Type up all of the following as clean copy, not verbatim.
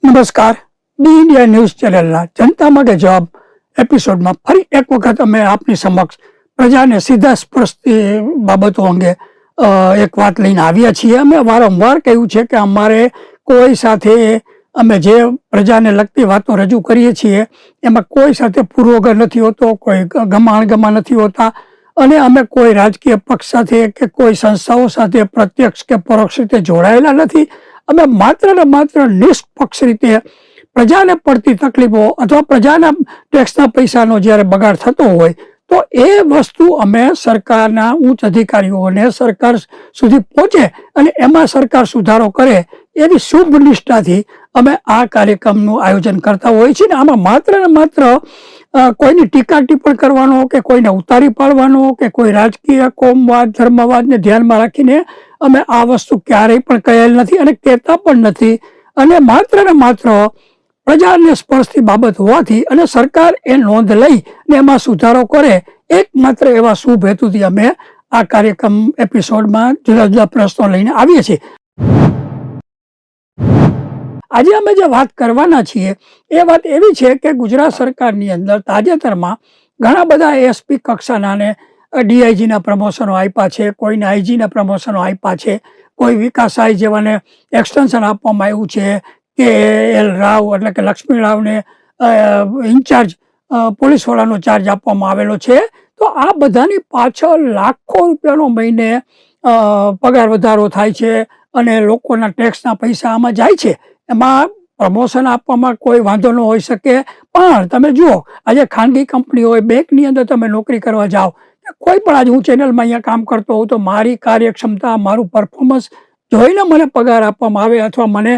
નમસ્કાર, D India news ચેનલના જનતા માટે જવાબ એપિસોડમાં ફરી એક વખત અમે આપની સમક્ષ પ્રજાને સીધા સ્પર્શતી બાબતો અંગે એક વાત લઈને આવ્યા છીએ. અમે વારંવાર કહ્યું છે કે અમારે કોઈ સાથે અમે જે પ્રજાને લગતી વાતો રજૂ કરીએ છીએ એમાં કોઈ સાથે પૂર્વગ્રહ નથી હોતો, કોઈ ગમાણગમા નથી હોતા અને અમે કોઈ રાજકીય પક્ષ સાથે કે કોઈ સંસ્થાઓ સાથે પ્રત્યક્ષ કે પરોક્ષ રીતે જોડાયેલા નથી. અમે માત્ર ને માત્ર નિષ્પક્ષ રીતે પ્રજાને પડતી તકલીફો અથવા પ્રજાના ટેક્સના પૈસાનો જ્યારે બગાડ થતો હોય તો એ વસ્તુ અમે સરકારના ઉચ્ચ અધિકારીઓને સરકાર સુધી પહોંચે અને એમાં સરકાર સુધારો કરે એવી શુભ નિષ્ઠાથી અમે આ કાર્યક્રમનું આયોજન કરતા હોઈએ છીએ. આમાં માત્ર ને માત્ર કોઈની ટીકા ટિપ્પણ કરવાનો કે કોઈને ઉતારી પાડવાનો કે કોઈ રાજકીય કોમવાદ ધર્મવાદને ધ્યાનમાં રાખીને અમે આ વસ્તુ ક્યારેય પણ કહેલ નથી અને કહેતા પણ નથી. અને માત્ર પ્રજાને સ્પર્શતી બાબત હોવાથી અને સરકાર એ નોંધ લઈ ને એમાં સુધારો કરે એકમાત્ર એવા શુભ હેતુથી અમે આ કાર્યક્રમ એપિસોડમાં જુદા જુદા પ્રશ્નો લઈને આવીએ છીએ. આજે અમે જે વાત કરવાના છીએ એ વાત એવી છે કે ગુજરાત સરકારની અંદર તાજેતરમાં ઘણા બધા એસપી કક્ષાના ને ડીઆઈજીના પ્રમોશનો આપ્યા છે, કોઈને આઈજીના પ્રમોશનો આપ્યા છે, કોઈ વિકાસ આઈ જેવાને એક્સટેન્શન આપવામાં આવ્યું છે કે એલ રાવ એટલે કે લક્ષ્મી રાવને ઇન્ચાર્જ પોલીસવાળાનો ચાર્જ આપવામાં આવેલો છે. તો આ બધાની પાછળ લાખો રૂપિયાનો મહિને પગાર વધારો થાય છે અને લોકોના ટેક્સના પૈસા આમાં જાય છે. એમાં પ્રમોશન આપવામાં કોઈ વાંધો ન હોઈ શકે, પણ તમે જુઓ આજે ખાનગી કંપની હોય, બેંકની અંદર તમે નોકરી કરવા જાઓ, કોઈ પણ આજે હું ચેનલમાં અહીંયા કામ કરતો હોઉં તો મારી કાર્યક્ષમતા મારું પરફોર્મન્સ જોઈને મને પગાર આપવામાં આવે અથવા મને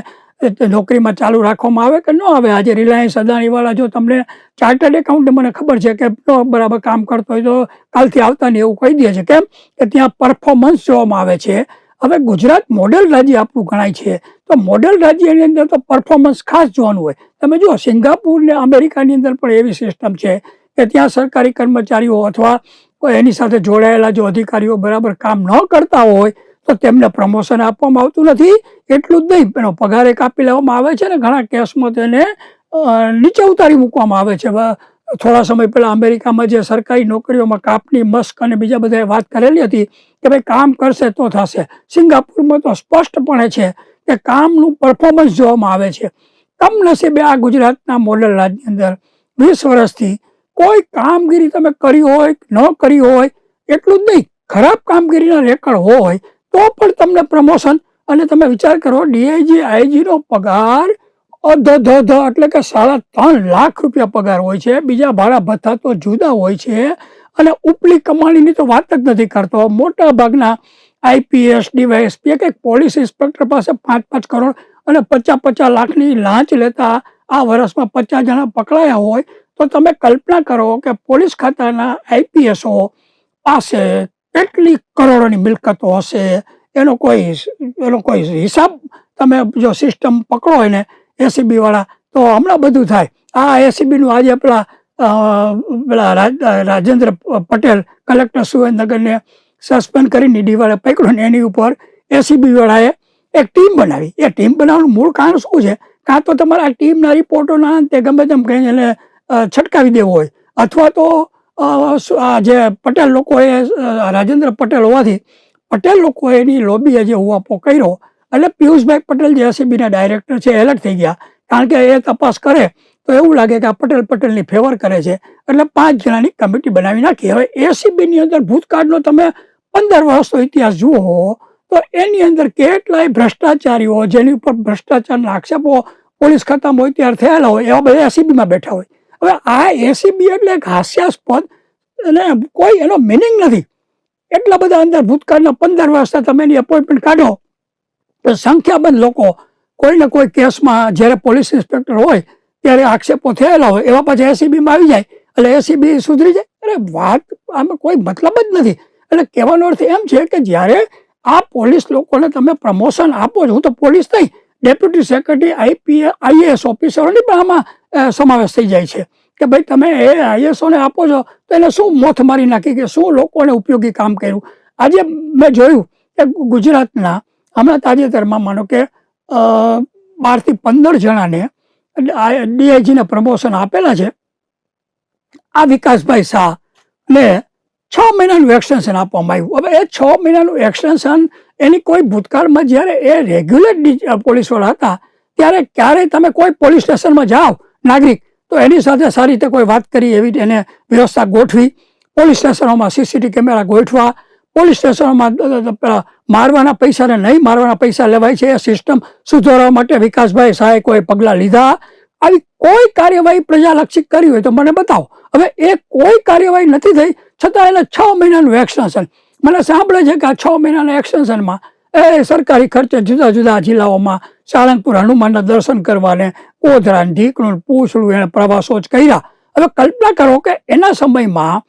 નોકરીમાં ચાલુ રાખવામાં આવે કે ન આવે. આજે રિલાયન્સ અદાણીવાળા જો તમને ચાર્ટર્ડ એકાઉન્ટને મને ખબર છે કે બરાબર કામ કરતો હોય તો કાલથી આવતા નહીં એવું કહી દે છે. કેમ કે ત્યાં પરફોર્મન્સ જોવામાં આવે છે. હવે ગુજરાત મોડેલ રાજ્ય આપણું ગણાય છે તો મોડેલ રાજ્યની અંદર તો પરફોર્મન્સ ખાસ જોવાનું હોય. તમે જુઓ સિંગાપુર ને અમેરિકાની અંદર પણ એવી સિસ્ટમ છે કે ત્યાં સરકારી કર્મચારીઓ અથવા એની સાથે જોડાયેલા જો અધિકારીઓ બરાબર કામ ન કરતા હોય તો તેમને પ્રમોશન આપવામાં આવતું નથી. એટલું જ નહીં, એનો પગારે કાપી લેવામાં આવે છે ને ઘણા કેસમાં તેને નીચે ઉતારી મૂકવામાં આવે છે. થોડા સમય પહેલા અમેરિકામાં જે સરકારી નોકરીઓમાં કાપની, મસ્ક અને બીજા બધાએ વાત કરેલી હતી કે ભાઈ કામ કરશે તો થશે. સિંગાપુરમાં તો સ્પષ્ટપણે છે કે કામનું પરફોર્મન્સ જોવામાં આવે છે. કમનસીબે આ ગુજરાતના મોડલ રાજ્યની અંદર 20 વર્ષથી કોઈ કામગીરી તમે કરી હોય ન કરી હોય એટલું જ નહીં, ખરાબ કામગીરીના રેકર્ડ હોય તો પણ તમને પ્રમોશન. અને તમે વિચાર કરો ડીઆઈજી આઈજીનો પગાર એટલે કે 3.5 લાખ રૂપિયા પગાર હોય છે. બીજા ભાડા ભથ્થા તો જુદા હોય છે અને ઉપલી કમાણીની તો વાત જ નથી કરતો. મોટા ભાગના આઈપીએસ ડીવાયએસપી કે પોલીસ ઇન્સ્પેક્ટર પાસે 5-5 કરોડ અને 50-50 લાખની લાંચ લેતા આ વર્ષમાં 50 જણા પકડાયા હોય તો તમે કલ્પના કરો કે પોલીસ ખાતાના આઈપીએસઓ પાસે કેટલી કરોડોની મિલકતો હશે. એનો કોઈ હિસાબ તમે જો સિસ્ટમ પકડો હોય ને એસીબી વાળા તો હમણાં બધું થાય. આ એસીબીનું આજે પેલા રાજેન્દ્ર પટેલ કલેક્ટર સુરેન્દ્રનગરને સસ્પેન્ડ કરીને ડીવાળે પકડ્યો ને એની ઉપર એસીબી વાળાએ એક ટીમ બનાવી. એ ટીમ બનાવવાનું મૂળ કારણ શું છે? કાં તો તમારા આ ટીમના રિપોર્ટોના અંતે ગમે તેમ કહીને એને છટકાવી દેવો હોય અથવા તો આ જે પટેલ લોકોએ રાજેન્દ્ર પટેલ હોવાથી પટેલ લોકોએ એની લોબીએ જે હુવાપો કર્યો એટલે પિયુષભાઈ પટેલ જે એસીબીના ડાયરેક્ટર છે એલર્ટ થઈ ગયા. કારણ કે એ તપાસ કરે તો એવું લાગે કે આ પટેલની ફેવર કરે છે એટલે 5 જણાની કમિટી બનાવી નાખી. હવે એસીબીની અંદર ભૂતકાળનો તમે 15 વર્ષનો ઇતિહાસ જુઓ તો એની અંદર કેટલાય ભ્રષ્ટાચારીઓ જેની ઉપર ભ્રષ્ટાચારના આક્ષેપો પોલીસ ખાતામાં હોય ત્યારે થયેલા હોય એવા બધા એસીબીમાં બેઠા હોય. હવે આ એસીબી એટલે એક હાસ્યાસ્પદ અને કોઈ એનો મિનિંગ નથી. એટલા બધા અંદર ભૂતકાળના 15 વર્ષના તમે એની એપોઇન્ટમેન્ટ કાઢો તો સંખ્યાબંધ લોકો કોઈને કોઈ કેસમાં જ્યારે પોલીસ ઇન્સ્પેક્ટર હોય ત્યારે આક્ષેપો થયેલા હોય એવા પાછા એસીબીમાં આવી જાય એટલે એસીબી સુધરી જાય. અરે વાત આમાં કોઈ મતલબ જ નથી. એટલે કહેવાનો અર્થ એમ છે કે જ્યારે આ પોલીસ લોકોને તમે પ્રમોશન આપો છો, હું તો પોલીસ નહીં, ડેપ્યુટી સેક્રેટરી આઈએએસ ઓફિસરોની પણ આમાં સમાવેશ થઈ જાય છે કે ભાઈ તમે એ આઈએસઓને આપો છો તો એને શું મોથ મારી નાખી કે શું લોકોને ઉપયોગી કામ કર્યું. આજે મેં જોયું કે ગુજરાતના હમણાં તાજેતરમાં માનો કે 12 થી 15 જણાને ડીઆઈજીને પ્રમોશન આપેલા છે, આ વિકાસભાઈ શાહ ને 6 મહિનાનું એક્સટેન્શન આપવામાં આવ્યું. હવે એ 6 મહિનાનું એક્સટેન્શન એની કોઈ ભૂતકાળમાં જ્યારે એ રેગ્યુલર પોલીસવાળા હતા ત્યારે ક્યારેય તમે કોઈ પોલીસ સ્ટેશનમાં જાઓ નાગરિક તો એની સાથે સારી રીતે કોઈ વાત કરી એવી એને વ્યવસ્થા ગોઠવી, પોલીસ સ્ટેશનોમાં સીસીટીવી કેમેરા ગોઠવા, પોલીસ સ્ટેશનોમાં મારવાના પૈસા ને નહીં મારવાના પૈસા લેવાય છે એ સિસ્ટમ સુધારવા માટે વિકાસભાઈ શાહે કોઈ પગલાં લીધા? આવી કોઈ કાર્યવાહી પ્રજાલક્ષી કરી હોય તો મને બતાવો. હવે એ કોઈ કાર્યવાહી નથી થઈ છતાં એને 6 મહિનાનું એક્સટેન્શન. મને સાંભળે છે કે આ 6 મહિનાના એક્સટેન્શનમાં એ સરકારી ખર્ચે જુદા જુદા જિલ્લાઓમાં સાળંગપુર હનુમાનના દર્શન કરવાને, ગોધરા, ઢીકણું, પૂછડું એને પ્રવાસો જ કર્યા. હવે કલ્પના કરો કે એના સમયમાં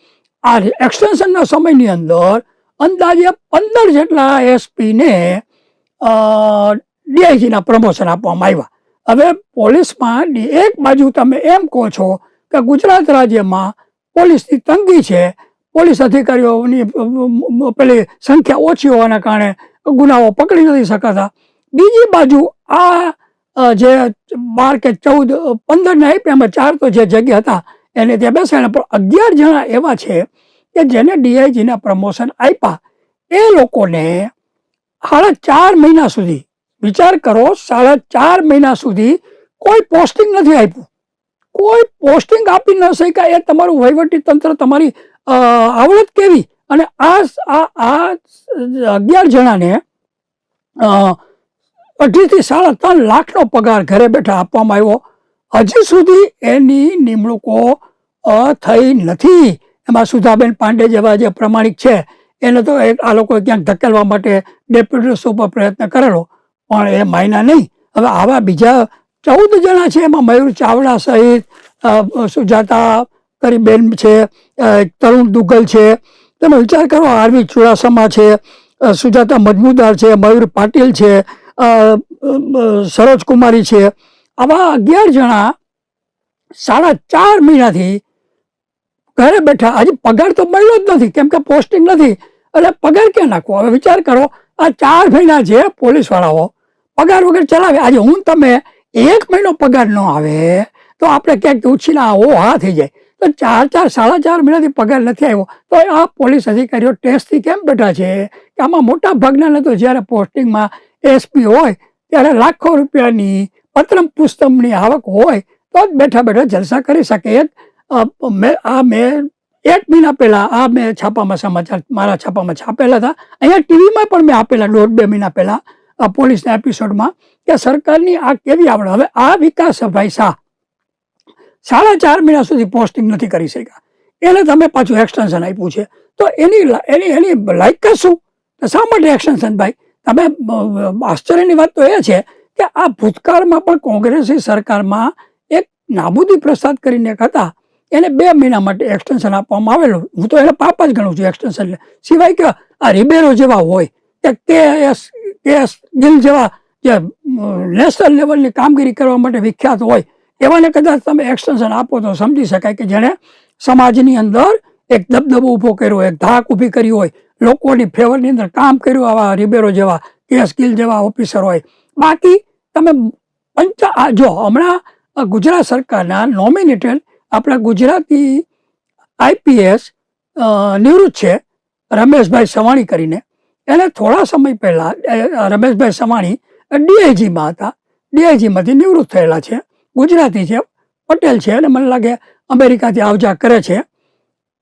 આ એક્સટેન્શનના સમયની અંદર અંદાજે 15 જેટલા એસપીને ડીઆઈજીના પ્રમોશન આપવામાં આવ્યા. હવે પોલીસમાં એક બાજુ તમે એમ કહો છો કે ગુજરાત રાજ્યમાં પોલીસની તંગી છે, પોલીસ અધિકારીઓની પેલી સંખ્યા ઓછી હોવાના કારણે ગુનાઓ પકડી નથી શકાતા. બીજી બાજુ આ જે 12 કે 14, 15 ને આપ્યા એમાં 4 તો જે જગ્યા હતા એને ત્યાં બેસાડ્યા, પણ 11 જણા એવા છે કે જેને ડીઆઈજીના પ્રમોશન આપ્યા. એ લોકોને 4.5 મહિના સુધી, વિચાર કરો, 4.5 મહિના સુધી કોઈ પોસ્ટિંગ નથી આપ્યું. કોઈ પોસ્ટિંગ આપી ન શક્યા. એ તમારું વહીવટી તંત્ર, તમારી આવડત કેવી? અને આ 11 જણાને 2.5 થી 3.5 લાખનો પગાર ઘરે બેઠા આપવામાં આવ્યો. હજી સુધી એની નિમણૂકો થઈ નથી. એમાં સુધાબેન પાંડે જેવા જે પ્રમાણિક છે એને તો આ લોકોએ ક્યાંક ધકેલવા માટે ડેપ્યુટી ઉપર પ્રયત્ન કરેલો પણ એ માયના નહીં. હવે આવા બીજા 14 જણા છે, એમાં મયુર ચાવડા સહિત સુજાતા કરીબેન છે, તરુણ દુગ્ગલ છે. તમે વિચાર કરો, આરવી ચુડાસમા છે, સુજાતા મજમુદાર છે, મયુર પાટીલ છે, સરોજ કુમારી છે. આવા 11 જણા 4.5 મહિનાથી ઘરે બેઠા, હજી પગાર તો મળ્યો જ નથી કેમ કે પોસ્ટિંગ નથી, એટલે પગાર ક્યાં નાખવો? હવે વિચાર કરો, આ 4 મહિના જે પોલીસવાળાઓ પગાર વગર ચલાવે, આજે હું તમે 1 મહિનો પગાર ન આવે તો આપણે ક્યાંક ઉછીના હા થઈ જાય. તો 4.5 મહિનાથી પગાર નથી આવ્યો તો આ પોલીસ અધિકારીઓ ટેસ્ટથી કેમ બેઠા છે? કે આમાં મોટા ભાગનાને તો જ્યારે પોસ્ટિંગમાં એસપી હોય ત્યારે લાખો રૂપિયાની પત્રમ પુસ્તમની આવક હોય તો જ બેઠા બેઠા જલસા કરી શકે. મેં 1 મહિના પહેલા મેં છાપામાં સમાચાર મારા છાપામાં છાપેલા હતા, અહીંયા ટીવીમાં પણ મેં આપેલા 1.5-2 મહિના પહેલા પોલીસના એપિસોડમાં, કે સરકારની આ કેવી આવડે. હવે આ વિકાસભાઈ શાહ 4.5 મહિના સુધી પોસ્ટિંગ નથી કરી શક્યા, એને તમે પાછું એક્સટેન્શન આપ્યું છે, તો એની લાયકાત શું? શા માટે એક્સટેન્શન? ભાઈ તમે, આશ્ચર્યની વાત તો એ છે કે આ ભૂતકાળમાં પણ કોંગ્રેસી સરકારમાં એક નાબૂદી પ્રસાદ કરીને એક હતા, એને 2 મહિના માટે એક્સટેન્શન આપવામાં આવેલું. હું તો એને પાપ જ ગણું છું એક્સટેન્શન. સિવાય કે આ રિબેરો જેવા હોય કે કેએસ ગિલ જેવા જે નેશનલ લેવલની કામગીરી કરવા માટે વિખ્યાત હોય એવાને કદાચ તમે એક્સટેન્શન આપો તો સમજી શકાય કે જેણે સમાજની અંદર એક દબદબો ઊભો કર્યો હોય, એક ધાક ઊભી કરી હોય, લોકોની ફેવરની અંદર કામ કર્યું, આવા રિબેરો જેવા, કેએસ ગિલ જેવા ઓફિસર હોય. બાકી તમે જો હમણાં ગુજરાત સરકારના નોમિનેટેડ આપણા ગુજરાતી આઈપીએસ નિવૃત્ત છે રમેશભાઈ સવાણી કરીને, એને થોડા સમય પહેલા રમેશભાઈ સવાણી ડીઆઈજીમાં હતા, ડીઆઈજીમાંથી નિવૃત્ત થયેલા છે, ગુજરાતી છે, પટેલ છે અને મને લાગે અમેરિકાથી આવજા કરે છે.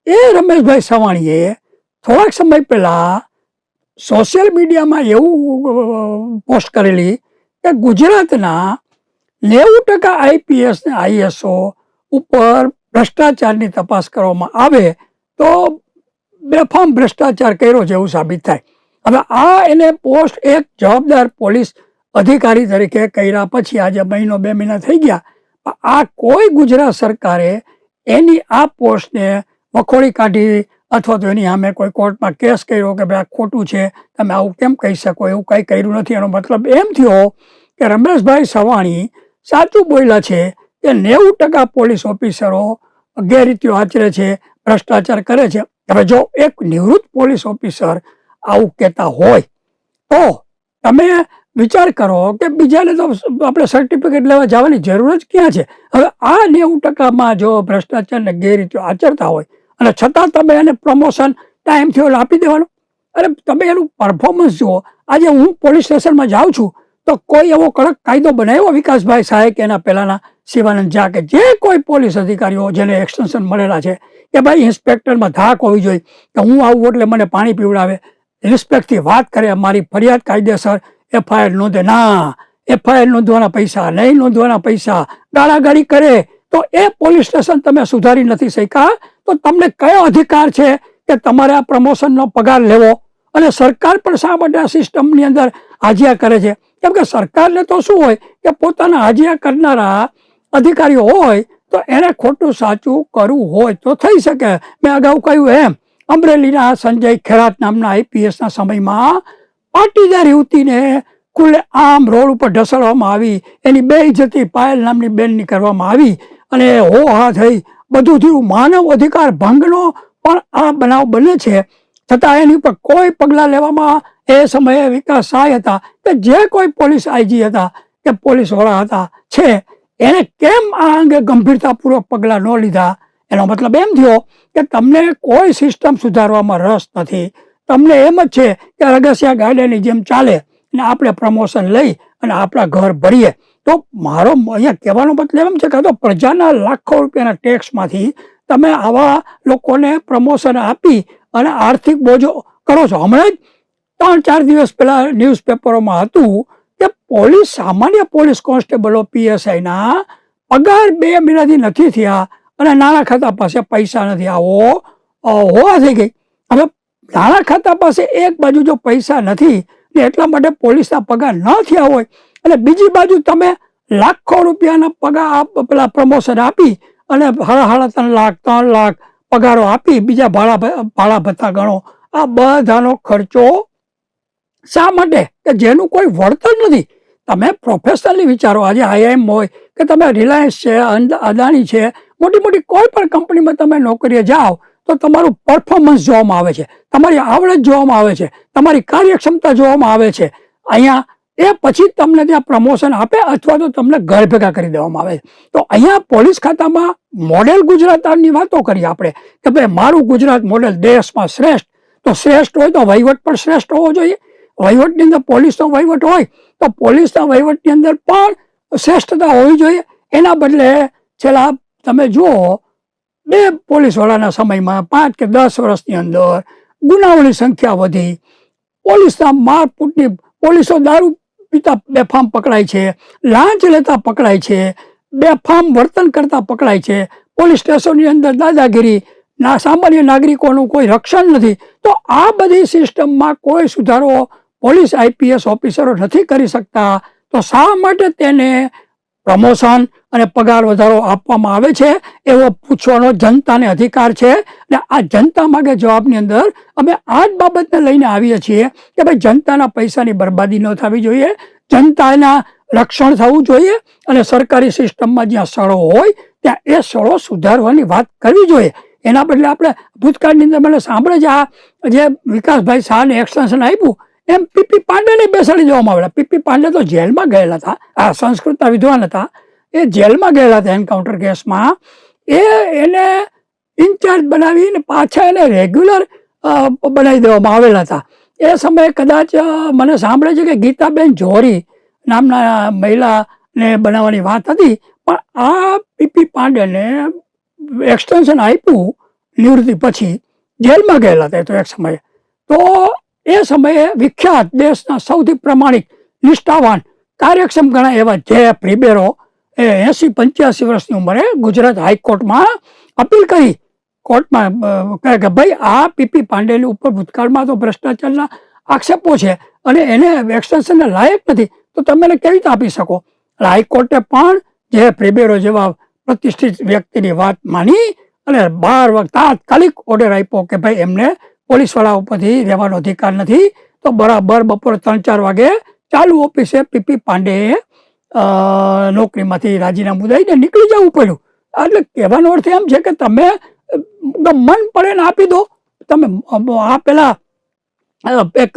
એ રમેશભાઈ સવાણીએ થોડાક સમય પહેલા સોશિયલ મીડિયામાં એવું પોસ્ટ કરેલી કે ગુજરાતના 90% આઈપીએસ ને આઈએસઓ ઉપર ભ્રષ્ટાચારની તપાસ કરવામાં આવે તો બેફામ ભ્રષ્ટાચાર કર્યો છે એવું સાબિત થાય. હવે એને પોસ્ટ એક જવાબદાર પોલીસ અધિકારી તરીકે કર્યા પછી આજે 1-2 મહિના થઈ ગયા, આ કોઈ ગુજરાત સરકારે એની આ પોસ્ટને વખોડી કાઢી અથવા તો એની સામે કોઈ કોર્ટમાં કેસ કર્યો કે ભાઈ આ ખોટું છે, તમે આવું કેમ કહી શકો, એવું કંઈ કર્યું નથી. એનો મતલબ એમ થયો કે રમેશભાઈ સવાણી સાચું બોલ્યા છે કે 90% પોલીસ ઓફિસરો ગેરરીતિઓ આચરે છે, ભ્રષ્ટાચાર કરે છે. હવે જો એક નિવૃત્ત પોલીસ ઓફિસર આવું કહેતા હોય તો તમે વિચાર કરો કે બીજાને તો આપણે સર્ટિફિકેટ લેવા જવાની જરૂર જ ક્યાં છે. હવે આ 90% જો ભ્રષ્ટાચારને ગેરરીતિઓ આચરતા હોય અને છતાં તમે એને પ્રમોશન ટાઈમ થયો આપી દેવાનો. અરે તમે એનું પરફોર્મન્સ જુઓ. આજે હું પોલીસ સ્ટેશનમાં જાઉં છું તો કોઈ એવો કડક કાયદો બનાવ્યો વિકાસભાઈ સાહેબ કે એના પહેલાના શિવાનંદ ઝા કે જે કોઈ પોલીસ અધિકારીઓ જેને એક્સટેન્શન મળેલા છે કે ભાઈ ઇન્સ્પેક્ટરમાં ધાક હોવી જોઈએ કે હું આવું એટલે મને પાણી પીવડાવે, રિસ્પેક્ટથી વાત કરે, મારી ફરિયાદ કાયદેસર એફઆઈઆર નોંધે. ના, એફઆઈઆર નોંધવાના પૈસા, નહીં નોંધવાના પૈસા, ગાળાગાળી કરે તો એ પોલીસ સ્ટેશન તમે સુધારી નથી શક્યા. તો તમને કયો અધિકાર છે કે તમારે આ પ્રમોશનનો પગાર લેવો? અને સરકાર પણ શા માટે આ સિસ્ટમની અંદર હાજિયા કરે છે? કેમ કે સરકારને તો શું હોય કે પોતાના હાજિયા કરનારા અધિકારીઓ હોય તો એને ખોટું સાચું કરવું હોય તો થઈ શકે. મેં અગાઉ કહ્યું એમ, અમરેલીના સંજય ખેરાત નામના આઈપીએસના સમયમાં પાટીદાર યુવતીને ખુલ્લે આમ રોડ ઉપર ઢસડવામાં આવી, એની બેઇજ્જતી પાયલ નામની બેનની કરવામાં આવી અને હો હા થઈ, બધું થયું. માનવ અધિકાર ભંગનો પણ આ બનાવ બને છે, છતાં એની ઉપર કોઈ પગલાં લેવામાં એ સમયે વિકાસ સહાય હતા કે જે કોઈ પોલીસ આઈજી હતા કે પોલીસ વડા હતા છે એને કેમ આ અંગે ગંભીરતાપૂર્વક પગલાં ન લીધા? એનો મતલબ એમ થયો કે તમને કોઈ સિસ્ટમ સુધારવામાં રસ નથી. તમને એમ જ છે કે રગસિયા ગાડાની જેમ ચાલે અને આપણે પ્રમોશન લઈ અને આપણા ઘર ભરીએ. તો મારો અહીંયા કહેવાનો મતલબ એમ છે કે તો પ્રજાના લાખો રૂપિયાના ટેક્સમાંથી તમે આવા લોકોને પ્રમોશન આપી અને આર્થિક બોજો કરો છો. હમણાં જ 3-4 દિવસ પહેલા ન્યૂઝપેપરોમાં હતું કે પોલીસ, સામાન્ય પોલીસ કોન્સ્ટેબલો પીએસઆઈના પગાર 2 મહિનાથી નથી થયા અને નાણાં ખાતા પાસે પૈસા નથી. આવો હોવા થઈ ગઈ. હવે નાણાં ખાતા પાસે એક બાજુ જો પૈસા નથી ને એટલા માટે પોલીસના પગાર ન થયા હોય અને બીજી બાજુ તમે લાખો રૂપિયાના પગાર પેલા પ્રમોશન આપી અને 3.5 લાખ 3 લાખ પગારો આપી, બીજા ભાડા ભથ્થા ગણો, આ બધાનો ખર્ચો શા માટે? કે જેનું કોઈ વળતર નથી. તમે પ્રોફેશનલી વિચારો. આજે આઈઆઈએમ હોય કે તમે રિલાયન્સ છે, અદાણી છે, મોટી મોટી કોઈ પણ કંપનીમાં તમે નોકરીએ જાઓ તો તમારું પરફોર્મન્સ જોવામાં આવે છે, તમારી આવડત જોવામાં આવે છે, તમારી કાર્યક્ષમતા જોવામાં આવે છે. અહીંયા એ પછી તમને ત્યાં પ્રમોશન આપે અથવા તો તમને ઘર ભેગા કરી દેવામાં આવે. તો અહીંયા પોલીસ ખાતામાં મોડેલ ગુજરાતની વાતો કરીએ આપણે કે ભાઈ મારું ગુજરાત મોડેલ દેશમાં શ્રેષ્ઠ. તો શ્રેષ્ઠ હોય તો વહીવટ પણ શ્રેષ્ઠ હોવો જોઈએ. વહીવટની અંદર પોલીસનો વહીવટ હોય તો પોલીસના વહીવટની અંદર પણ શ્રેષ્ઠતા હોવી જોઈએ. એના બદલે છેલ્લા તમે જુઓ 2 પોલીસ વડાના સમયમાં 5 કે 10 વર્ષની અંદર ગુનાઓની સંખ્યા વધી, પોલીસના મારપૂટની, પોલીસો દારૂ પીતા બેફામ પકડાય છે, લાંચ લેતા પકડાય છે, બેફામ વર્તન કરતા પકડાય છે, પોલીસ સ્ટેશનની અંદર દાદાગીરી, સામાન્ય નાગરિકોનું કોઈ રક્ષણ નથી. તો આ બધી સિસ્ટમમાં કોઈ સુધારો પોલીસ આઈપીએસ ઓફિસરો નથી કરી શકતા. તો શા માટે તેને પ્રમોશન અને પગાર વધારો આપવામાં આવે છે એવો પૂછવાનો જનતાને અધિકાર છે. અને આ જનતા માગે જવાબની અંદર અમે આ જ બાબતને લઈને આવીએ છીએ કે ભાઈ જનતાના પૈસાની બરબાદી ન થવી જોઈએ, જનતાના રક્ષણ થવું જોઈએ અને સરકારી સિસ્ટમમાં જ્યાં સડો હોય ત્યાં એ સડો સુધારવાની વાત કરવી જોઈએ. એના બદલે આપણે ભૂતકાળની અંદર મને સાંભળે છે આ જે વિકાસભાઈ શાહને એક્સટેન્શન આપ્યું એમ પીપી પાંડેને બેસાડી દેવામાં આવેલા. પીપી પાંડે તો જેલમાં ગયેલા હતા, આ સંસ્કૃતના વિદ્વાન હતા, એ જેલમાં ગયેલા હતા એન્કાઉન્ટર કેસમાં. એને ઇન્ચાર્જ બનાવીને પાછા એને રેગ્યુલર બનાવી દેવામાં આવેલા હતા. એ સમયે કદાચ મને સાંભળે છે કે ગીતાબેન જોહરી નામના મહિલાને બનાવવાની વાત હતી, પણ આ પીપી પાંડેને એક્સટેન્શન આપ્યું નિવૃત્તિ પછી, જેલમાં ગયેલા હતા તો એક સમયે. તો એ સમયે વિખ્યાત દેશના સૌથી પ્રમાણિક, નિષ્ઠાવાન, કાર્યક્ષમ ગણા એવા જે પ્રિબેરો એ 80-85 વર્ષની ઉંમરે ગુજરાત હાઈકોર્ટમાં અપીલ કરી, કોર્ટમાં કહે કે ભાઈ આ પીપી પાંડેની ઉપર ભૂતકાળમાં તો ભ્રષ્ટાચારના આક્ષેપો છે અને એને એક્સટેન્શનને લાયક નથી, તો તમે એને કેવી રીતે આપી શકો? હાઈકોર્ટે પણ જે પ્રિબેરો જેવા પ્રતિષ્ઠિત વ્યક્તિની વાત માની અને 12 વખત તાત્કાલિક ઓર્ડર આપ્યો કે ભાઈ એમને પોલીસવાળા ઉપરથી રહેવાનો અધિકાર નથી. તો બરાબર બપોરે 3-4 વાગે ચાલુ ઓફિસે પીપી પાંડેએ નોકરીમાંથી રાજીનામું દઈને નીકળી જવું પડ્યું. એટલે કહેવાનો અર્થ એમ છે કે તમે મન પડે ને આપી દો. તમે આ પેલા એક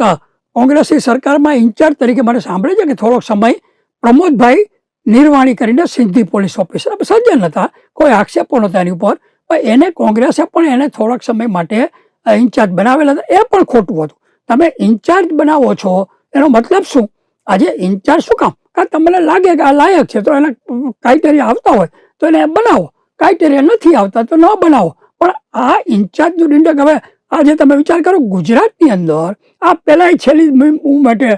કોંગ્રેસની સરકારમાં ઇન્ચાર્જ તરીકે મને સાંભળે છે કે થોડોક સમય પ્રમોદભાઈ નિર્વાણી કરીને સિંધી પોલીસ ઓફિસર સજ્જન હતા, કોઈ આક્ષેપો નહોતા એની ઉપર, પણ એને કોંગ્રેસે પણ એને થોડાક સમય માટે ઇન્ચાર્જ બનાવેલા હતા. એ પણ ખોટું હતું. તમે ઇન્ચાર્જ બનાવો છો એનો મતલબ શું? આજે ઇન્ચાર્જ શું કામ? કારણ તમને લાગે કે આ લાયક છે તો એના ક્રાઇટેરિયા આવતા હોય તો એને બનાવો, ક્રાઇટેરિયા નથી આવતા તો ન બનાવો. પણ આ ઇન્ચાર્જનું ડિંડક, હવે આજે તમે વિચાર કરો ગુજરાતની અંદર આ પહેલાં છેલ્લી માટે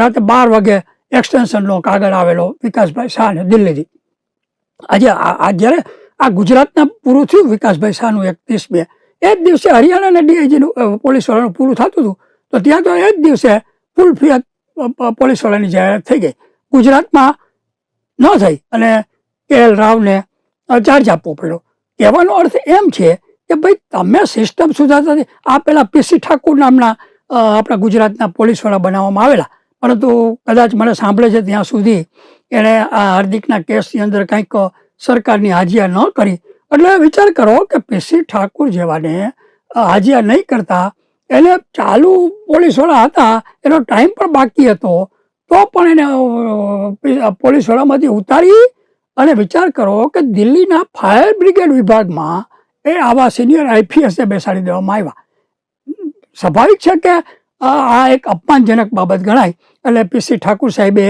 રાતે 12 વાગે એક્સટેન્શનનો કાગળ આવેલો વિકાસભાઈ શાહને દિલ્હીથી. આજે જ્યારે આ ગુજરાતના પૂરું થયું વિકાસભાઈ શાહનું 31 મે, એ જ દિવસે હરિયાણાના ડીઆઈજીનું પોલીસવાળાનું પૂરું થતું હતું તો ત્યાં તો એ જ દિવસે ફૂલ ફી પોલીસવાળાની જાહેરાત થઈ ગઈ. ગુજરાતમાં ન થઈ અને KL રાવને ચાર્જ આપવો પડ્યો. કહેવાનો અર્થ એમ છે કે ભાઈ તમે સિસ્ટમ સુધારતા નથી. આ પેલા PC ઠાકુર નામના આપણા ગુજરાતના પોલીસવાળા બનાવવામાં આવેલા, પરંતુ કદાચ મને સાંભળે છે ત્યાં સુધી એણે આ હાર્દિકના કેસની અંદર કંઈક સરકારની હાજિયા ન કરી. એટલે વિચાર કરો કે PC ઠાકુર જેવાને હાજિયા નહીં કરતા, એને ચાલુ પોલીસવાળા હતા, એનો ટાઈમ પણ બાકી હતો તો પણ એને પોલીસવાળામાંથી ઉતારી અને વિચાર કરો કે દિલ્હીના ફાયર બ્રિગેડ વિભાગમાં એ આવા સિનિયર IPSને બેસાડી દેવામાં આવ્યા. સ્વાભાવિક છે કે આ એક અપમાનજનક બાબત ગણાય. એટલે PC ઠાકુર સાહેબે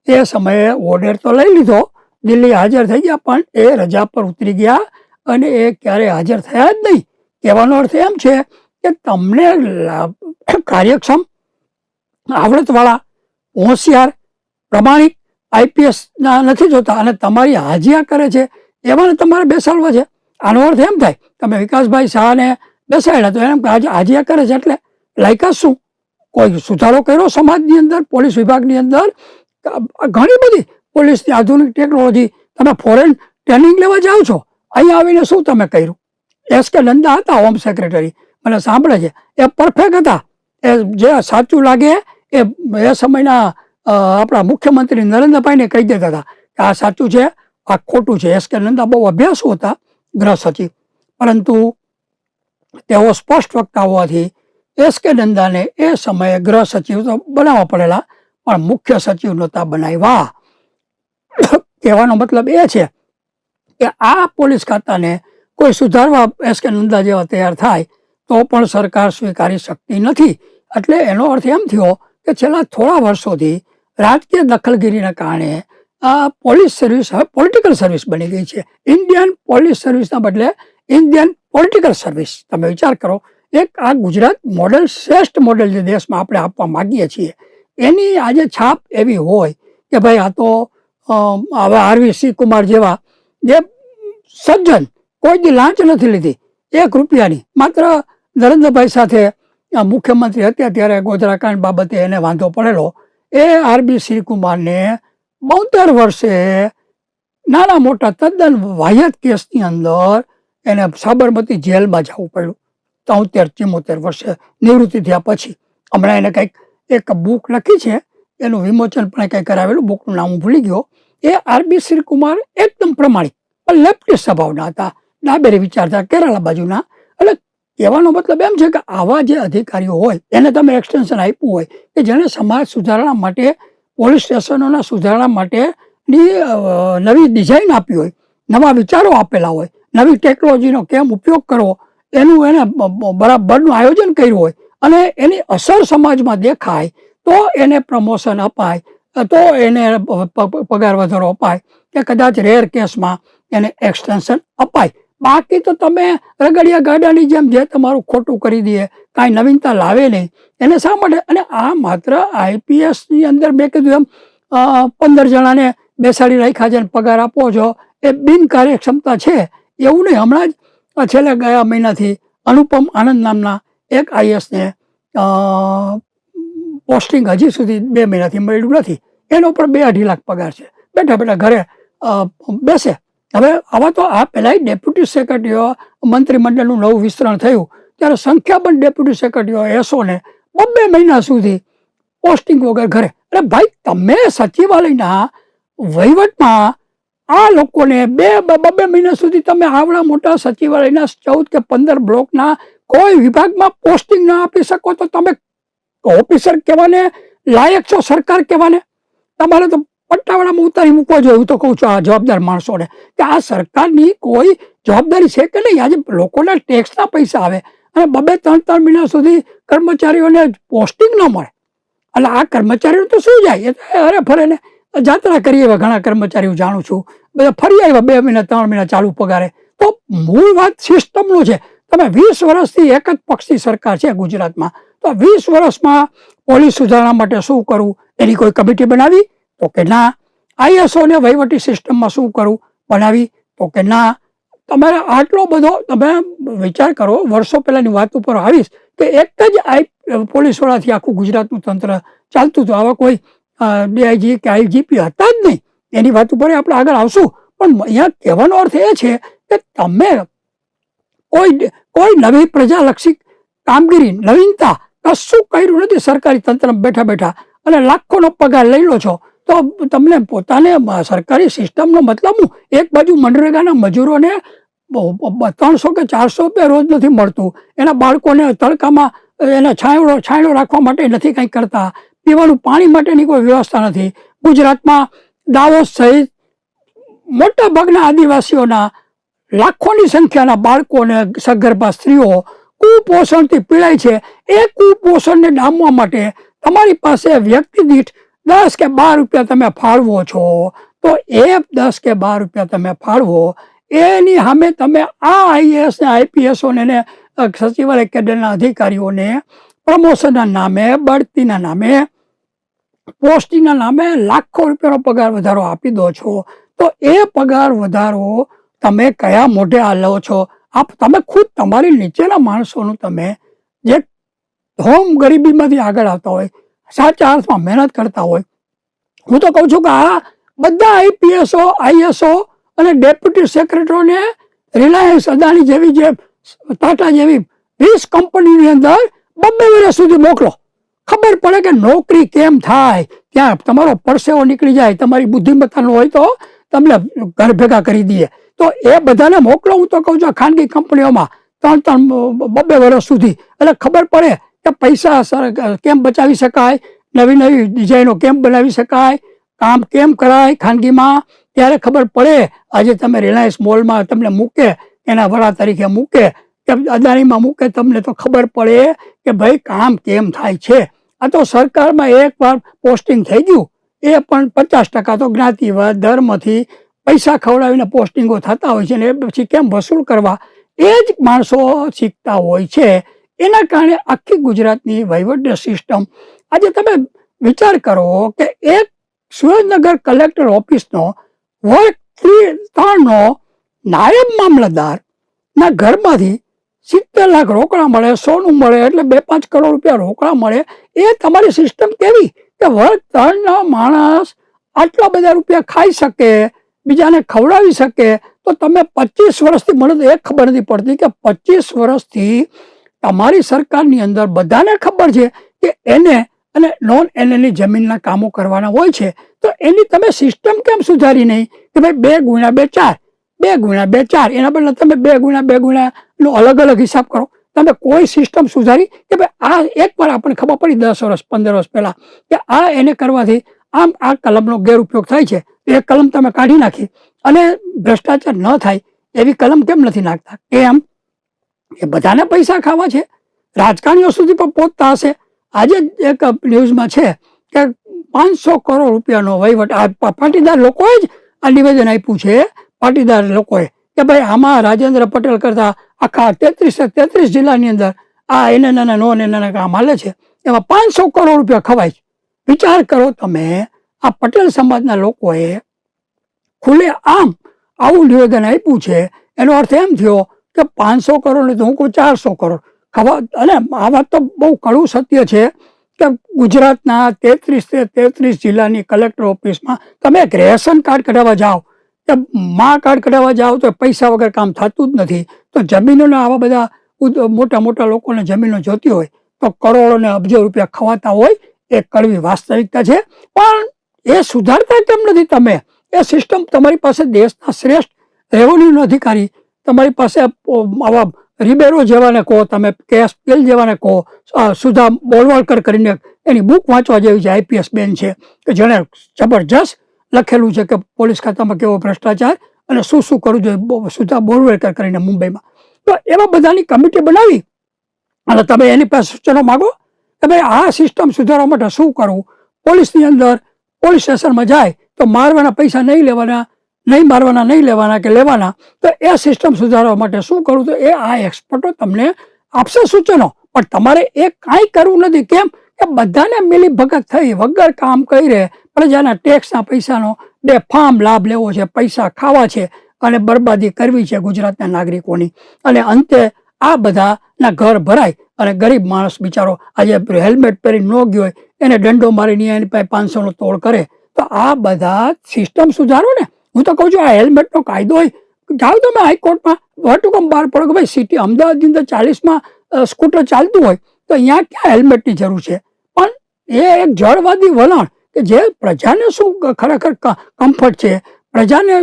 એ સમયે ઓર્ડર તો લઈ લીધો, દિલ્હી હાજર થઈ ગયા, પણ એ રજા પર ઉતરી ગયા અને એ ક્યારેય હાજર થયા જ નહીં. કહેવાનો અર્થ એમ છે કે તમને કાર્યક્ષમ, આવડતવાળા, હોશિયાર, પ્રમાણિક IPS નથી જોતા અને તમારી હાજિયા કરે છે એવાને તમારે બેસાડવા છે. આનો અર્થ એમ થાય તમે વિકાસભાઈ શાહને બેસાડ્યા તો એમ હાજિયા કરે છે એટલે લાયકાત શું? કોઈ સુધારો કર્યો સમાજની અંદર, પોલીસ વિભાગની અંદર? ઘણી બધી પોલીસની આધુનિક ટેકનોલોજી, તમે ફોરેન ટ્રેનિંગ લેવા જાઓ છો, અહીંયા આવીને શું તમે કર્યું? SK નંદા હતા હોમ સેક્રેટરી, મને સાંભળે છે, એ પરફેક્ટ હતા. એ જે સાચું લાગે એ સમયના આપણા મુખ્યમંત્રી નરેન્દ્રભાઈને કહી દેતા હતા કે આ સાચું છે, આ ખોટું છે. SK નંદા બહુ અભ્યાસુ હતા, ગૃહ સચિવ, પરંતુ તેઓ સ્પષ્ટ વક્તા હોવાથી SK નંદાને એ સમયે ગૃહ સચિવ તો બનાવવા પડેલા, પણ મુખ્ય સચિવ નહોતા બનાવ્યા. કહેવાનો મતલબ એ છે કે આ પોલીસ ખાતાને કોઈ સુધારવા SK નંદા જેવા તૈયાર થાય તો પણ સરકાર સ્વીકારી શકતી નથી. એટલે એનો અર્થ એમ થયો કે છેલ્લા થોડા વર્ષોથી રાજકીય દખલગીરીના કારણે આ પોલીસ સર્વિસ હવે પોલિટિકલ સર્વિસ બની ગઈ છે. ઇન્ડિયન પોલીસ સર્વિસના બદલે ઇન્ડિયન પોલિટિકલ સર્વિસ. તમે વિચાર કરો, એક આ ગુજરાત મોડેલ, શ્રેષ્ઠ મોડેલ જે દેશમાં આપણે આપવા માગીએ છીએ, એની આજે છાપ એવી હોય કે ભાઈ આ તો હવે RVC કુમાર જેવા જે સજ્જન, કોઈ દી લાંચ નથી લીધી, 1 રૂપિયાની, માત્ર નરેન્દ્રભાઈ સાથે મુખ્યમંત્રી હતા ત્યારે ગોધરાકાંડ બાબતે એને વાંધો પડેલો, એ RBC કુમારને 72 વર્ષે નાના મોટા તદ્દન વાહિયાત કેસની અંદર એને સાબરમતી જેલમાં જવું પડ્યું. 73-74 વર્ષે નિવૃત્તિ થયા પછી. હમણાં એને કંઈક એક બુક લખી છે, એનું વિમોચન પણ કંઈક કરાવેલું, બુકનું નામ હું ભૂલી ગયો. એ RBC કુમાર એકદમ પ્રમાણિક પણ લેફ્ટિસ્ટ સ્વભાવના હતા, ડાબેરી વિચારતા, કેરાલા બાજુના. એટલે કહેવાનો મતલબ એમ છે કે આવા જે અધિકારીઓ હોય એને તમે એક્સટેન્શન આપ્યું હોય કે જેને સમાજ સુધારણા માટે, પોલીસ સ્ટેશનોના સુધારણા માટેની નવી ડિઝાઇન આપી હોય, નવા વિચારો આપેલા હોય, નવી ટેકનોલોજીનો કેમ ઉપયોગ કરવો એનું એને બરાબરનું આયોજન કર્યું હોય અને એની અસર સમાજમાં દેખાય તો એને પ્રમોશન અપાય, તો એને પગાર વધારો અપાય કે કદાચ રેર કેસમાં એને એક્સટેન્શન અપાય. બાકી તો તમે રગડિયા ગાડાની જેમ જે તમારું ખોટું કરી દે, કાંઈ નવીનતા લાવે નહીં, એને શા માટે? અને આ માત્ર IPSની અંદર મેં કીધું એમ 15 જણાને બેસાડી રાખ્યા છે, પગાર આપો છો, એ બિનકાર્યક્ષમતા છે એવું નહીં. હમણાં જ છેલ્લે ગયા મહિનાથી અનુપમ આનંદ નામના એક IASને પોસ્ટિંગ હજી સુધી 2 મહિનાથી મળ્યું નથી. એનો પણ 2-2.5 લાખ પગાર છે, બેઠા બેઠા ઘરે બેસે. હવે આવા તો આ પહેલાં ડેપ્યુટી સેક્રેટરીઓ, મંત્રીમંડળનું નવું વિસ્તરણ થયું ત્યારે સંખ્યાબંધ ડેપ્યુટી સેક્રેટરીઓ એસોને 2 મહિના સુધી પોસ્ટિંગ વગર ઘરે. અરે ભાઈ, તમે સચિવાલયના વહીવટમાં આ લોકોને 2 મહિના સુધી તમે આવડા મોટા સચિવાલયના 14 કે 15 બ્લોકના કોઈ વિભાગમાં પોસ્ટિંગ ના આપી શકો તો તમે તો ઓફિસર કહેવાને લાયક છો, સરકાર કહેવાને? તમારે તો પટ્ટાવાળામાં ઉતારી મૂકવા જોઈએ. હું તો કહું છું આ જવાબદાર માણસોને કે આ સરકારની કોઈ જવાબદારી છે કે નહીં? આજે લોકોના ટેક્સના પૈસા આવે અને 2-3 મહિના સુધી કર્મચારીઓને પોસ્ટિંગ ન મળે. એટલે આ કર્મચારીઓ તો શું જાય? અરે ફરે ને જાત્રા કરી એવા ઘણા કર્મચારીઓ જાણું છું, બધા ફરી આવ્યા 2 મહિના 3 મહિના ચાલુ પગારે. તો મૂળ વાત સિસ્ટમનું છે. તમે 20 વર્ષથી એક જ પક્ષની સરકાર છે ગુજરાતમાં, તો 20 વર્ષમાં પોલીસ સુધારણા માટે શું કરવું એની કોઈ કમિટી બનાવી? તો કે ના. ISO ને વહીવટી સિસ્ટમમાં શું કરવું? બનાવી? તો કે ના. તમારે આટલો બધો તમે વિચાર કરો. વર્ષો પહેલાની વાત ઉપર આવીશ કે એક જ પોલીસ વાળાથી આખું ગુજરાતનું તંત્ર ચાલતું હતું. આવા કોઈ DIG કે IGP હતા જ નહીં. એની વાત ઉપર આપણે આગળ આવશું. પણ અહીંયા કહેવાનો અર્થ એ છે કે તમે કોઈ નવી પ્રજાલક્ષી કામગીરી, નવીનતા કશું કર્યું નથી સરકારી તંત્ર બેઠા બેઠા અને લાખોનો પગાર લઈ લો છો. તો તમને પોતાને સરકારી સિસ્ટમનો મતલબ હું? એક બાજુ મનરેગાના મજૂરોને 300 કે 400 રૂપિયા રોજ નથી મળતું, એના બાળકોને તડકામાં એને છાંયડો રાખવા માટે નથી કંઈ કરતા, પીવાનું પાણી માટેની કોઈ વ્યવસ્થા નથી. ગુજરાતમાં દાહોદ સહિત મોટા ભાગના આદિવાસીઓના લાખોની સંખ્યાના બાળકોને, સગર્ભા સ્ત્રીઓ કુપોષણથી પીડાય છે. એ કુપોષણને ડામવા માટે તમારી પાસે વ્યક્તિ દીઠ 10 કે 12 રૂપિયા તમે ફાળવો છો. તો એ 10 કે 12 રૂપિયા તમે ફાળવો, એની સામે તમે આ IAS ને IPSઓને સચિવાલય કેડરના અધિકારીઓને પ્રમોશનના નામે, બઢતીના નામે, પોસ્ટિંગના નામે લાખો રૂપિયાનો પગાર વધારો આપી દો છો. તો એ પગાર વધારો તમે કયા મોઢે આ લો છો? તમે ખુદ તમારી નીચેના માણસોનું, તમે જે હોમ ગરીબીમાંથી આગળ આવતા હોય, સાચા અર્થમાં મહેનત કરતા હોય, હું તો કહું છું કે આ બધા IPSઓ, ISO અને ડેપ્યુટી સેક્રેટરીઓને રિલાયન્સ, અદાણી જેવી, જે ટાટા જેવી 20 કંપનીની અંદર 2 વર્ષ સુધી મોકલો. ખબર પડે કે નોકરી કેમ થાય. ત્યાં તમારો પરસેવો નીકળી જાય. તમારી બુદ્ધિમત્તાનો હોય તો તમને ઘર ભેગા કરી દઈએ. તો એ બધાને મોકલો. હું તો કહું છું ખાનગી કંપનીઓમાં 3-2 વર્ષ સુધી, એટલે ખબર પડે કે પૈસા કેમ બચાવી શકાય, નવી ડિઝાઇનો કેમ બનાવી શકાય, કામ કેમ કરાય ખાનગીમાં. ત્યારે ખબર પડે. આજે તમે રિલાયન્સ મોલમાં તમને મૂકે, એના વડા તરીકે મૂકે કે અદાણીમાં મૂકે, તમને તો ખબર પડે કે ભાઈ કામ કેમ થાય છે. આ તો સરકારમાં એકવાર પોસ્ટિંગ થઈ ગયું, એ પણ 50% તો જ્ઞાતિવાદ, ધર્મથી પૈસા ખવડાવીને પોસ્ટિંગો થતા હોય છે ને એ પછી કેમ વસૂલ કરવા એ જ માણસો શીખતા હોય છે. એના કારણે આખી ગુજરાતની વહીવટી સિસ્ટમ, આજે તમે વિચાર કરો કે એક સુરેન્દ્રનગર કલેક્ટર ઓફિસનો વર્ગ 3નો નાયબ મામલતદારના ઘરમાંથી 70 લાખ રોકડા મળે, સોનું મળે, એટલે 2-5 કરોડ રૂપિયા રોકડા મળે. એ તમારી સિસ્ટમ કેવી કે વર્ગ 3નો માણસ આટલા બધા રૂપિયા ખાઈ શકે, બીજાને ખવડાવી શકે? તો તમે 25 વર્ષથી, મને તો એક ખબર નથી પડતી કે 25 વર્ષથી તમારી સરકારની અંદર બધાને ખબર છે કે એને અને નોન એનએની જમીનના કામો કરવાના હોય છે. તો એની તમે સિસ્ટમ કેમ સુધારી નહીં કે ભાઈ 2 × 2 = 4, 2 × 2 = 4, એના બદલે તમે 2 × 2 નો અલગ અલગ હિસાબ કરો? તમે કોઈ સિસ્ટમ સુધારી કે ભાઈ આ એકવાર આપણને ખબર પડી 10 વર્ષ 15 વર્ષ પહેલા કે આ એને કરવાથી આમ આ કલમનો ગેરઉપયોગ થાય છે, એ કલમ તમે કાઢી નાખી અને ભ્રષ્ટાચાર ન થાય એવી કલમ કેમ નથી નાખતા? કેમ? એ બધાને પૈસા ખાવા છે, રાજકારણીઓ સુધી પણ પહોંચતા હશે. આજે એક ન્યૂઝમાં છે કે 500 કરોડ રૂપિયાનો વહીવટ આ પાટીદાર લોકોએ જ આ નિવેદન આપ્યું છે. પાટીદાર લોકોએ કે ભાઈ આમાં રાજેન્દ્ર પટેલ કરતા આખા 33 જિલ્લાની અંદર આ એને નોન એને કામ હાલે છે, એમાં 500 કરોડ રૂપિયા ખવાય છે. વિચાર કરો તમે, આ પટેલ સમાજના લોકોએ ખુલ્લે આમ આવું નિવેદન આપ્યું છે. એનો અર્થ એમ થયો કે 500 કરોડ ને તો હું કહું 400 કરોડ ખવા. અને આ વાત તો બહુ કડવું સત્ય છે કે ગુજરાતના 33 જિલ્લાની કલેક્ટર ઓફિસમાં તમે એક રેશન કાર્ડ કઢાવવા જાઓ કે કાર્ડ કઢાવવા જાઓ તો પૈસા વગર કામ થતું જ નથી. તો જમીનોના આવા બધા મોટા મોટા લોકોને જમીનો જોતી હોય તો કરોડો ને અબજો રૂપિયા ખવાતા હોય, એ કડવી વાસ્તવિકતા છે. પણ એ સુધારતા કેમ નથી તમે? એ સિસ્ટમ તમારી પાસે દેશના શ્રેષ્ઠ રેવન્યુનો અધિકારી, તમારી પાસે આવા રિબેરો જેવાને કહો, તમે કેએસ પેલ જેવાને કહો, સુધા બોલવાલકર કરીને એની બુક વાંચવા જેવી છે, આઈપીએસ બેન છે કે જેણે જબરજસ્ત લખેલું છે કે પોલીસ ખાતામાં કેવો ભ્રષ્ટાચાર અને શું શું કરવું જોઈએ, સુધા બોલવાલકર કરીને મુંબઈમાં. તો એવા બધાની કમિટી બનાવી અને તમે એની પાસે સૂચનો માગો કે ભાઈ આ સિસ્ટમ સુધારવા માટે શું કરવું. પોલીસની અંદર પોલીસ સ્ટેશનમાં જાય તો મારવાના પૈસા નહીં લેવાના, નહીં મારવાના, નહીં લેવાના કે લેવાના, તો એ સિસ્ટમ સુધારવા માટે શું કરવું, તો એ આ એક્સપર્ટો તમને આપશે સૂચનો. પણ તમારે એ કાંઈ કરવું નથી. કેમ કે બધાને મિલી ભગત થઈ વગર કામ કરે પ્રજાના ટેક્સના પૈસાનો બેફામ લાભ લેવો છે, પૈસા ખાવા છે અને બરબાદી કરવી છે ગુજરાતના નાગરિકોની. અને અંતે આ બધાના ઘર ભરાય અને ગરીબ માણસ બિચારો આજે હેલ્મેટ પહેરી ન ગયો હોય એને દંડો મારીને એની પાસે 500નો તોડ કરે. તો આ બધા સિસ્ટમ સુધારો ને. હું તો કહું છું આ હેલ્મેટનો કાયદો હોય, જાઓ તમે હાઈકોર્ટમાં વટહુકમ બહાર પડો કે ભાઈ સિટી અમદાવાદની અંદર 40માં સ્કૂટર ચાલતું હોય તો અહીંયા ક્યાં હેલ્મેટની જરૂર છે. પણ એ એક જળવાદી વલણ કે જે પ્રજાને શું ખરેખર કમ્ફર્ટ છે, પ્રજાને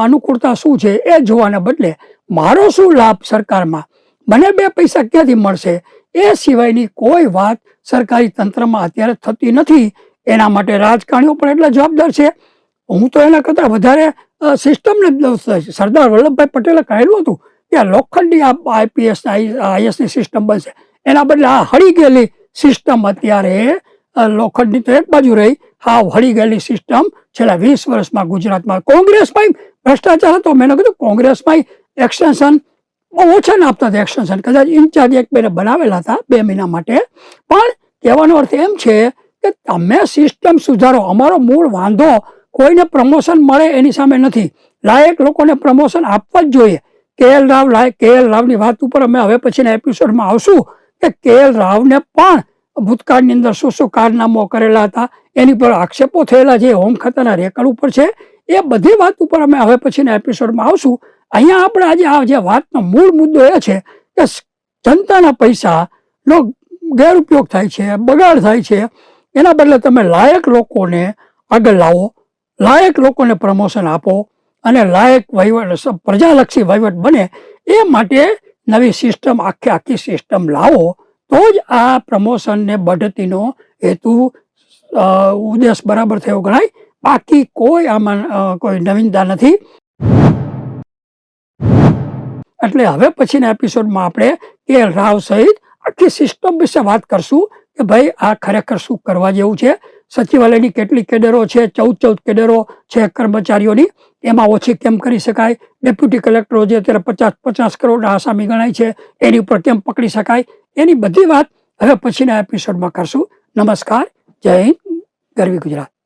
અનુકૂળતા શું છે એ જોવાને બદલે મારો શું લાભ સરકારમાં, મને 2 પૈસા ક્યાંથી મળશે, એ સિવાયની કોઈ વાત સરકારી તંત્રમાં અત્યારે થતી નથી. એના માટે રાજકારણીઓ પણ એટલા જવાબદાર છે. હું તો એના કરતાં વધારે સિસ્ટમને સરદાર વલ્લભભાઈ પટેલે કહેલું હતું કે લોખંડી આઈપીએસ આઈએસની સિસ્ટમ બનશે, એના બદલે આ હળી ગયેલી સિસ્ટમ અત્યારે લોખંડની તો એક બાજુ રહી, હા હળી ગયેલી સિસ્ટમ છેલ્લા 20 વર્ષમાં ગુજરાતમાં. કોંગ્રેસમાં ભ્રષ્ટાચાર હતો. મેં કીધું કોંગ્રેસમાં એક્સટેન્શન બહુ ઓછા ના આપતા હતા. એક્સટેન્શન કદાચ ઇન્ચાર્જ એક બેને બનાવેલા હતા 2 મહિના માટે. પણ કહેવાનો અર્થ એમ છે કે તમે સિસ્ટમ સુધારો. અમારો મૂળ વાંધો કોઈને પ્રમોશન મળે એની સામે નથી, લાયક લોકોને પ્રમોશન આપવા જ જોઈએ. કેએલ રાવની વાત ઉપર અમે હવે પછીના એપિસોડમાં આવશું કે કેએલ રાવને પણ ભૂતકાળની અંદર શું શું કારનામો કરેલા હતા, એની પર આક્ષેપો થયેલા છે, હોમ ખાતાના રેકર્ડ ઉપર છે. એ બધી વાત ઉપર અમે હવે પછીના એપિસોડમાં આવશું. અહીંયા આપણે આજે આ જે વાતનો મૂળ મુદ્દો એ છે કે જનતાના પૈસાનો ગેરઉપયોગ થાય છે, બગાડ થાય છે. એના બદલે તમે લાયક લોકોને આગળ લાવો, લાયક લોકોને પ્રમોશન આપો અને લાયક વહીવટ, પ્રજાલક્ષી વહીવટ બને એ માટે નવી સિસ્ટમ, આખી સિસ્ટમ લાવો. તો જ આ પ્રમોશન ને બઢતીનો હેતુ ઉદ્દેશ બરાબર થયો ગણાય. બાકી કોઈ આમાં કોઈ નવીનતા નથી. એટલે હવે પછીના એપિસોડમાં આપણે કેએલ રાવ સહિત આખી સિસ્ટમ વિશે વાત કરશું કે ભાઈ આ ખરેખર શું કરવા જેવું છે. સચિવાલયની કેટલી કેડરો છે, 14 કેડરો છે કર્મચારીઓની, એમાં ઓછી કેમ કરી શકાય. ડેપ્યુટી કલેક્ટરો જે અત્યારે 50 કરોડના આસામી ગણાય છે એની ઉપર કેમ પકડી શકાય, એની બધી વાત હવે પછીના એપિસોડમાં કરશું. નમસ્કાર, જય હિન્દ, ગરવી ગુજરાત.